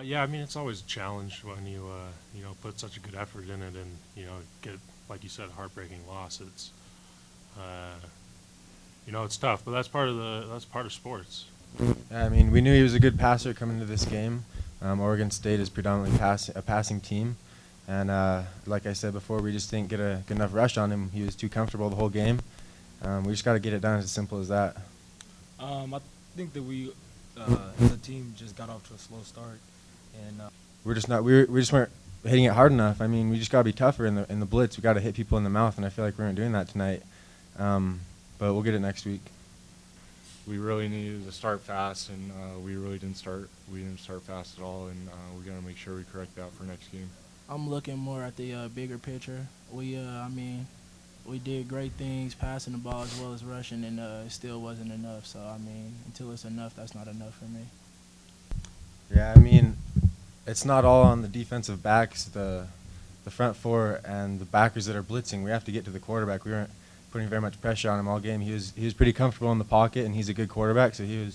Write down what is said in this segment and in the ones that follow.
Yeah, I mean it's always a challenge when you put such a good effort in it and get, like you said, a heartbreaking loss. Uh, it's tough, but that's part of sports. Yeah, I mean, we knew he was a good passer coming into this game. Oregon State is predominantly a passing team, and like I said before, we just didn't get a good enough rush on him. He was too comfortable the whole game. We just got to get it done. It's as simple as that. I think that we, as a team, just got off to a slow start, and We're just not. We just weren't hitting it hard enough. I mean, we just got to be tougher in the blitz. We got to hit people in the mouth, and I feel like we weren't doing that tonight. But we'll get it next week. We really needed to start fast, and we really didn't start. We didn't start fast at all, and we got to make sure we correct that for next game. I'm looking more at the bigger picture. We did great things passing the ball as well as rushing, and it still wasn't enough. So, I mean, until it's enough, that's not enough for me. Yeah, I mean, it's not all on the defensive backs, the front four, and the backers that are blitzing. We have to get to the quarterback. We weren't putting very much pressure on him all game. He was pretty comfortable in the pocket, and he's a good quarterback, so he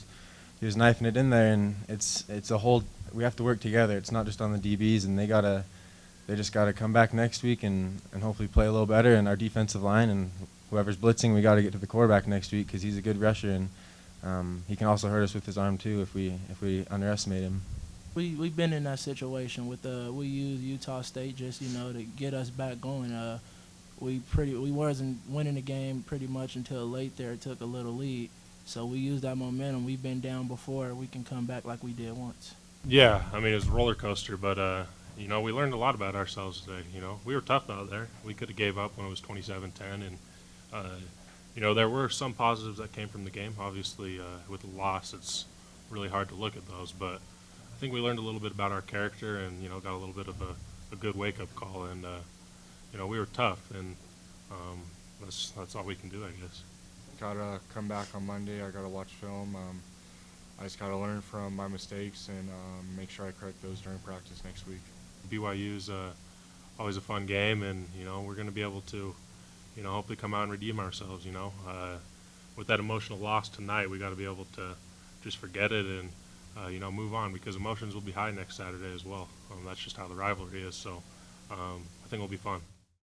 was knifing it in there. And it's a whole. We have to work together. It's not just on the DBs, and they just gotta come back next week and hopefully play a little better. And our defensive line and whoever's blitzing, we got to get to the quarterback next week because he's a good rusher, and he can also hurt us with his arm too if we underestimate him. We've been in that situation with we used Utah State just to get us back going. We wasn't winning the game pretty much until late there. It took a little lead, so we used that momentum. We've been down before. We can come back like we did once. Yeah, I mean it was a roller coaster, but we learned a lot about ourselves today. We were tough out there. We could have gave up when it was 27-10, and there were some positives that came from the game. Obviously, with the loss, it's really hard to look at those, but I think we learned a little bit about our character and got a little bit of a good wake-up call, and we were tough, and that's all we can do, I guess. Gotta come back on Monday. I gotta watch film. I just gotta learn from my mistakes and make sure I correct those during practice next week. BYU's always a fun game, and we're going to be able to hopefully come out and redeem ourselves. With that emotional loss tonight, we got to be able to just forget it and move on, because emotions will be high next Saturday as well. That's just how the rivalry is. So I think it'll be fun.